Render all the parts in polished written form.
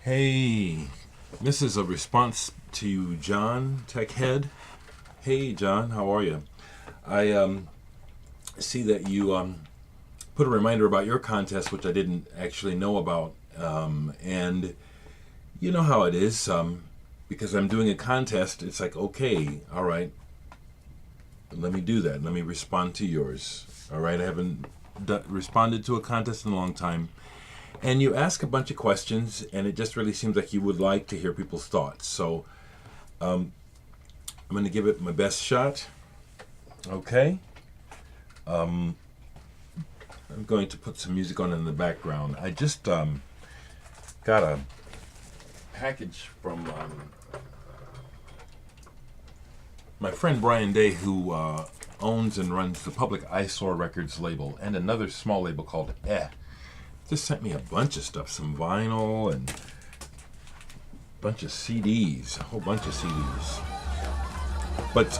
Hey, this is a response to John, Tech Head. Hey, John, how are you? I see that you put a reminder about your contest, which I didn't actually know about. And you know how it is. Because I'm doing a contest, it's like, okay, all right, let me do that. Let me respond to yours. All right, I haven't responded to a contest in a long time. And you ask a bunch of questions, and it just really seems like you would like to hear people's thoughts. So I'm going to give it my best shot. Okay. I'm going to put some music on in the background. I just got a package from my friend Brian Day, who owns and runs the Public Eyesore Records label and another small label called Just sent me a bunch of stuff, some vinyl and a bunch of CDs, a whole bunch of CDs. But,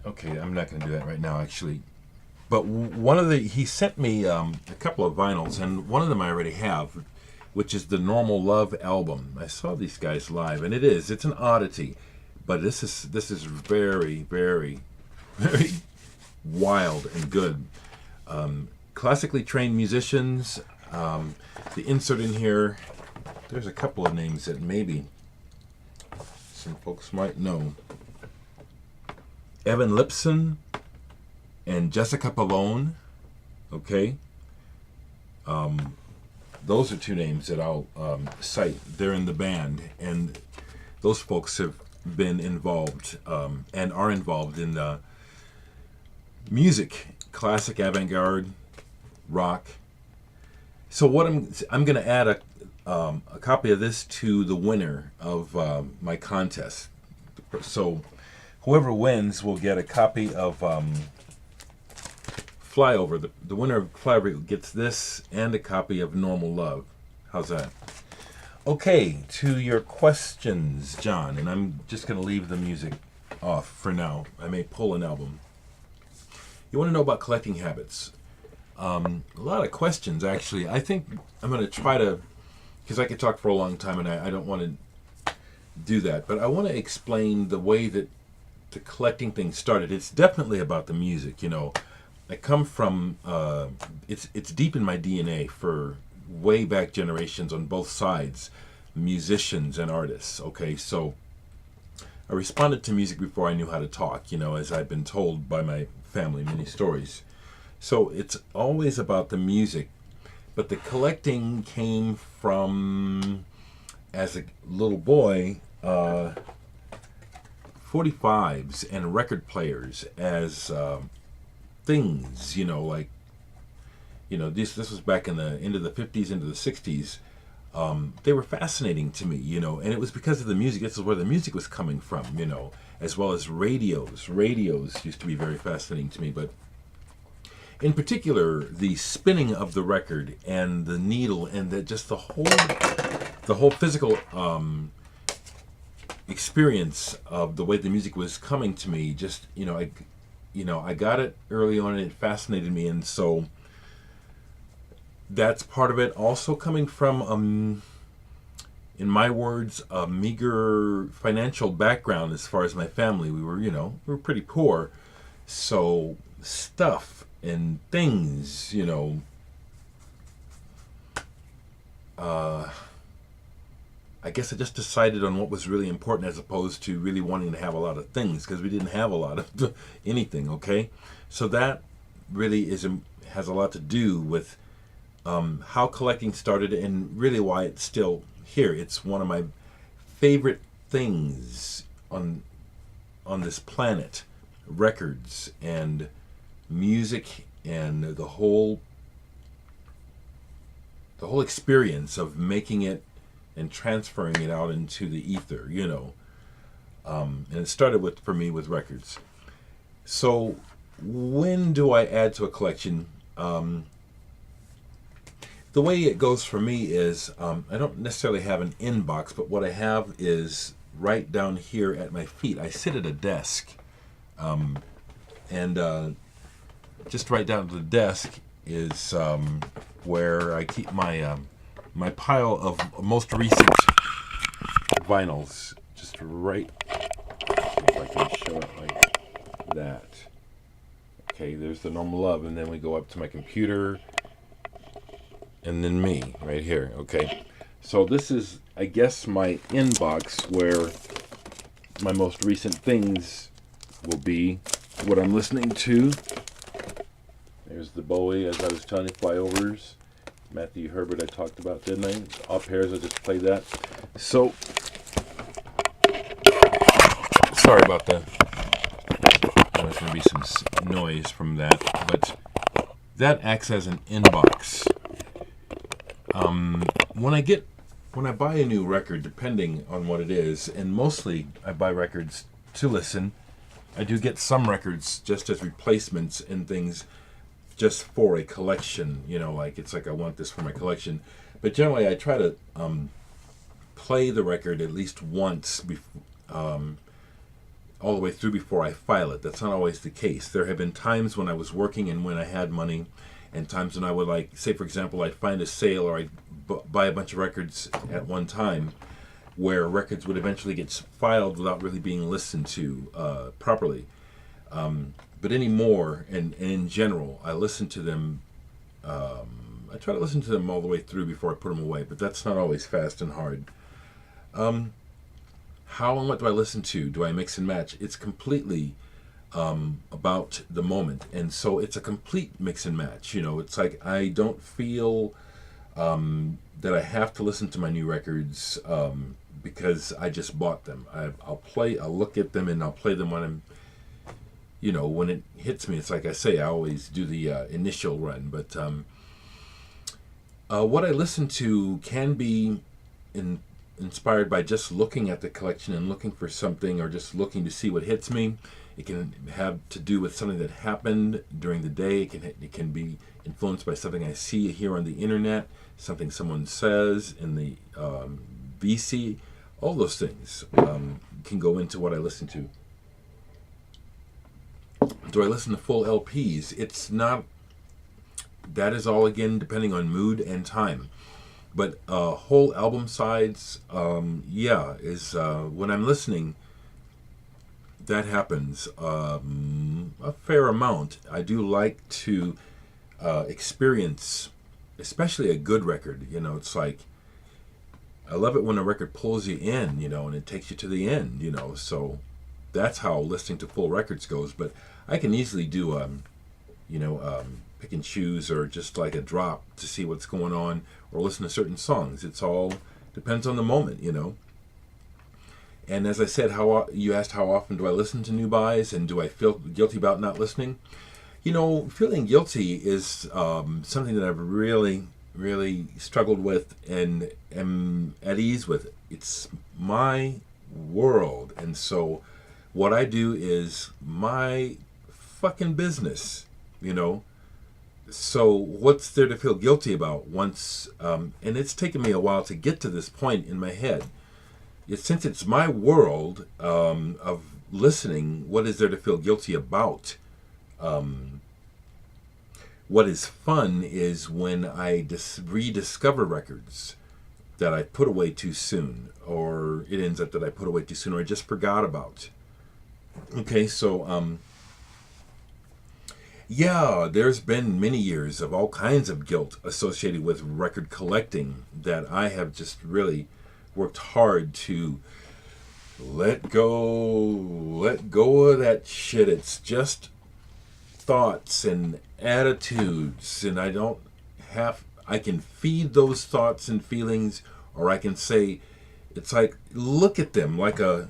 okay, I'm not going to do that right now, actually. But he sent me a couple of vinyls, and one of them I already have, which is the Normal Love album. I saw these guys live, and it's an oddity. But this is very, very, very wild and good. Classically trained musicians. The insert in here, there's a couple of names that maybe some folks might know. Evan Lipson and Jessica Pavone. Okay. Those are two names that I'll cite. They're in the band, and those folks have been involved and are involved in the music, classic, avant-garde, rock. So what I'm going to add a copy of this to the winner of my contest. So whoever wins will get a copy of Flyover. The winner of Flyover gets this and a copy of Normal Love. How's that? Okay, to your questions, John, and I'm just going to leave the music off for now. I may pull an album. You want to know about collecting habits? A lot of questions, actually. I think I'm going to try to, because I could talk for a long time, and I don't want to do that, but I want to explain the way that the collecting thing started. It's definitely about the music, I come from, it's deep in my DNA for way back generations on both sides, musicians and artists. Okay, so I responded to music before I knew how to talk, as I've been told by my family many stories. So it's always about the music, but the collecting came from, as a little boy, 45s and record players as things, this was back in the end of the 50s, into the 60s. They were fascinating to me, and it was because of the music. This is where the music was coming from, as well as radios. Radios used to be very fascinating to me, but in particular, the spinning of the record and the needle and the whole physical experience of the way the music was coming to me. Just I got it early on, and it fascinated me, and so that's part of it. Also coming from, in my words, a meager financial background as far as my family. We were pretty poor, so stuff and things, I guess I just decided on what was really important as opposed to really wanting to have a lot of things, because we didn't have a lot of anything, okay? So that really has a lot to do with how collecting started and really why it's still here. It's one of my favorite things on this planet. Records and music and the whole experience of making it and transferring it out into the ether, and it started for me with records. So when do I add to a collection? The way it goes for me is I don't necessarily have an inbox, but what I have is right down here at my feet. I sit at a desk, and just right down to the desk is where I keep my my pile of most recent vinyls, just right, if I can show it like that. Okay, there's the Normal Love, and then we go up to my computer, and then me, right here, okay? So this is, I guess, my inbox where my most recent things will be, what I'm listening to. There's the Bowie, as I was telling you, Flyovers. Matthew Herbert I talked about, didn't I? All pairs, I just played that. So, sorry about that. There's going to be some noise from that, but that acts as an inbox. When I buy a new record, depending on what it is, and mostly I buy records to listen, I do get some records just as replacements and things just for a collection, like it's like I want this for my collection. But generally I try to play the record at least once all the way through before I file it. That's not always the case. There have been times when I was working and when I had money, and times when I would, say for example, I'd find a sale or I'd buy a bunch of records at one time where records would eventually get filed without really being listened to properly. But anymore, and in general, I listen to them, I try to listen to them all the way through before I put them away, but that's not always fast and hard. How and what do I listen to? Do I mix and match? It's completely about the moment, and so it's a complete mix and match. It's like I don't feel that I have to listen to my new records because I just bought them. I'll look at them and I'll play them when I'm, when it hits me. It's like I say, I always do the initial run, but what I listen to can be inspired by just looking at the collection and looking for something, or just looking to see what hits me. It can have to do with something that happened during the day. It can be influenced by something I see here on the internet, something someone says in the VC. All those things can go into what I listen to. Do I listen to full LPs? It's not. That is all, again, depending on mood and time. But whole album sides, is when I'm listening, that happens a fair amount. I do like to experience, especially a good record. It's like, I love it when a record pulls you in, and it takes you to the end, so that's how listening to full records goes. But I can easily do, pick and choose, or just like a drop to see what's going on, or listen to certain songs. It's all depends on the moment, And as I said, you asked how often do I listen to new buys, and do I feel guilty about not listening? Feeling guilty is something that I've really, really struggled with and am at ease with. It's my world, and so what I do is my fucking business, So what's there to feel guilty about once, and it's taken me a while to get to this point in my head. Since it's my world of listening, what is there to feel guilty about? What is fun is when I rediscover records that I put away too soon, or it ends up that I put away too soon, or I just forgot about. Okay, so there's been many years of all kinds of guilt associated with record collecting that I have just really worked hard to let go of that shit. It's just thoughts and attitudes, and I can feed those thoughts and feelings, or I can say, it's like, look at them like the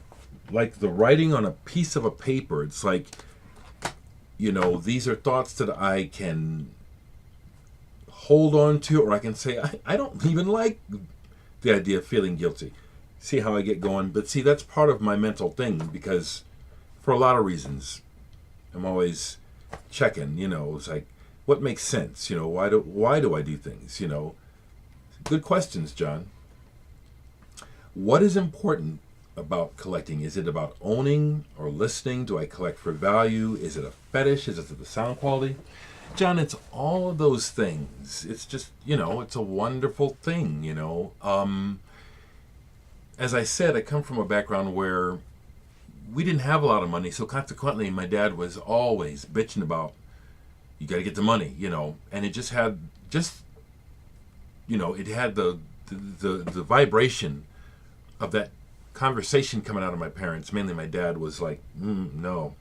writing on a piece of a paper. It's like, these are thoughts that I can hold on to, or I can say, I don't even like the idea of feeling guilty. See how I get going? But see, that's part of my mental thing, because for a lot of reasons, I'm always checking, it's like, what makes sense? Why do I do things? Good questions, John. What is important about collecting? Is it about owning or listening? Do I collect for value? Is it a fetish? Is it the sound quality? John, it's all of those things. It's just, it's a wonderful thing. As I said, I come from a background where we didn't have a lot of money, so consequently, my dad was always bitching about, you got to get the money. And it just had, it had the vibration of that conversation coming out of my parents. Mainly my dad was like, no.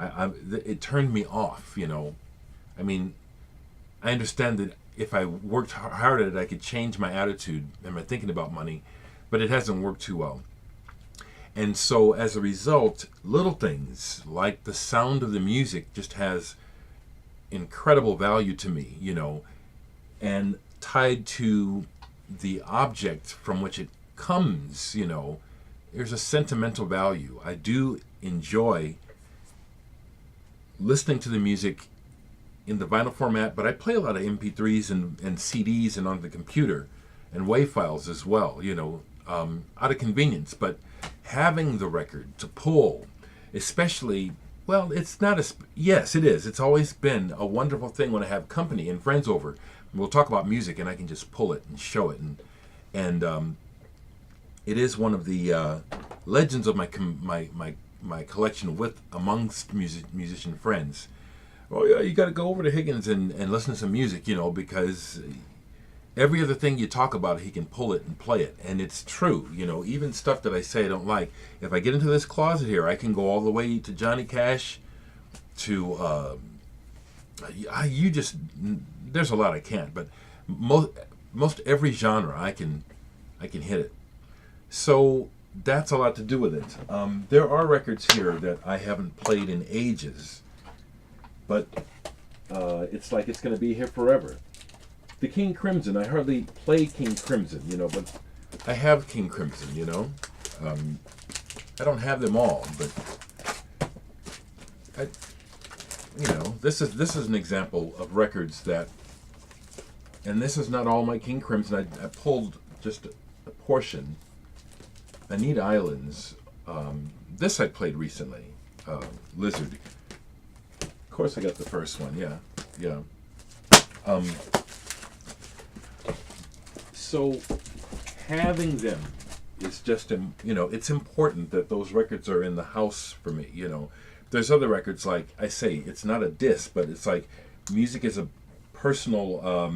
It turned me off. I mean, I understand that if I worked hard at it, I could change my attitude and my thinking about money, but it hasn't worked too well. And so as a result, little things like the sound of the music just has incredible value to me, and tied to the object from which it comes, there's a sentimental value. I do enjoy listening to the music in the vinyl format, but I play a lot of MP3s and CDs and on the computer and WAV files as well, out of convenience. But having the record to pull, especially, well, it's not a, yes, it is. It's always been a wonderful thing when I have company and friends over. We'll talk about music and I can just pull it and show it. And it is one of the legends of my collection with amongst musician friends. Oh yeah, you got to go over to Higgins and listen to some music, because every other thing you talk about, he can pull it and play it. And it's true, even stuff that I say I don't like. If I get into this closet here, I can go all the way to Johnny Cash, to, there's a lot I can't, but most every genre I can hit it. So that's a lot to do with it. There are records here that I haven't played in ages, but it's like it's going to be here forever. The King Crimson, I hardly play King Crimson, but I have King Crimson, I don't have them all, but this is an example of records that, and this is not all my King Crimson. I pulled just a portion. Anita Islands. This I played recently. Lizard. Of course, I got the first one. Yeah. So having them is just, it's important that those records are in the house for me. There's other records, like I say, it's not a disc, but it's like music is a personal.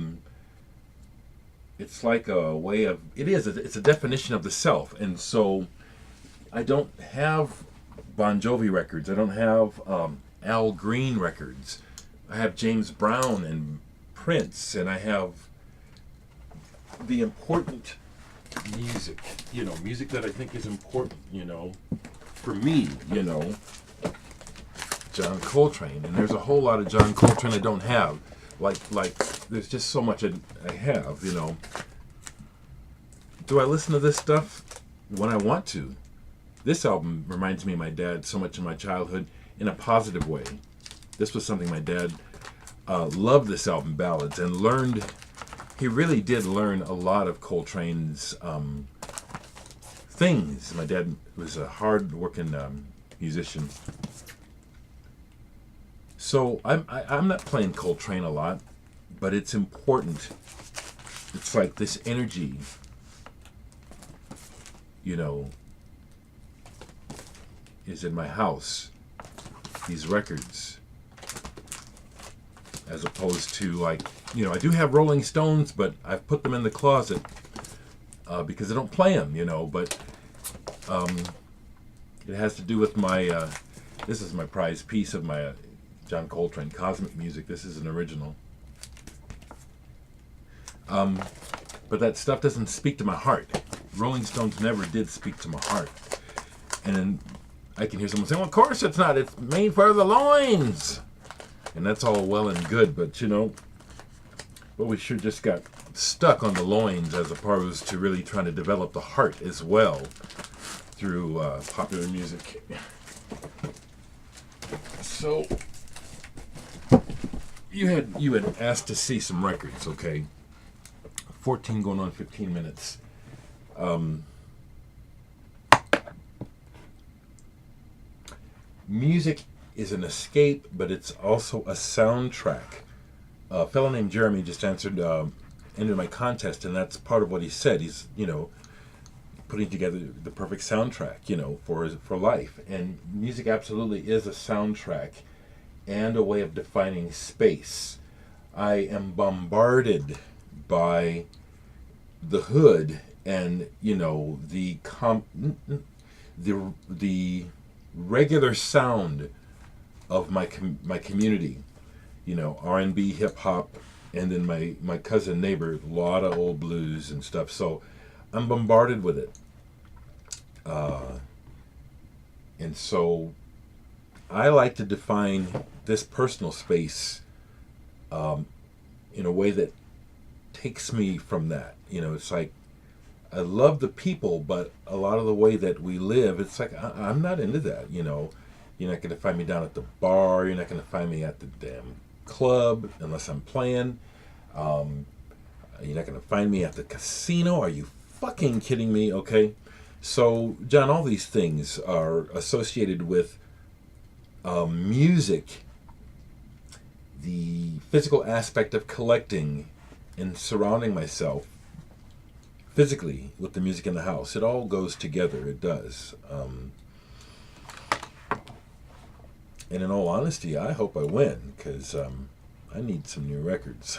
It's like a way of, it's a definition of the self. And so I don't have Bon Jovi records. I don't have Al Green records. I have James Brown and Prince, and I have the important music, music that I think is important, for me, John Coltrane. And there's a whole lot of John Coltrane I don't have. Like there's just so much I have, Do I listen to this stuff when I want to? This album reminds me of my dad so much in my childhood in a positive way. This was something my dad loved, this album, Ballads, and learned, he really did learn a lot of Coltrane's things. My dad was a hard-working musician. So I'm not playing Coltrane a lot, but it's important. It's like this energy, is in my house. These records, as opposed to I do have Rolling Stones, but I've put them in the closet because I don't play them, But it has to do with my. This is my prized piece of my. John Coltrane, Cosmic Music. This is an original. But that stuff doesn't speak to my heart. Rolling Stones never did speak to my heart. And then I can hear someone saying, well, of course it's not. It's made for the loins. And that's all well and good, but but we sure just got stuck on the loins as opposed to really trying to develop the heart as well through popular music. So you had asked to see some records, okay? 14 going on 15 minutes. Music is an escape, but it's also a soundtrack. a fellow named Jeremy just entered my contest, and that's part of what he said. He's, putting together the perfect soundtrack, for life. And music absolutely is a soundtrack and a way of defining space. I am bombarded by the hood and the regular sound of my community, R&B, hip hop, and then my cousin neighbor, a lot of old blues and stuff. So I'm bombarded with it, and so I like to define this personal space in a way that takes me from that. It's like I love the people, but a lot of the way that we live, it's like I'm not into that. You're not going to find me down at the bar. You're not going to find me at the damn club unless I'm playing. You're not going to find me at the casino. Are you fucking kidding me? Okay. So, John, all these things are associated with music, the physical aspect of collecting and surrounding myself physically with the music in the house. It all goes together. It does. And in all honesty, I hope I win, because I need some new records.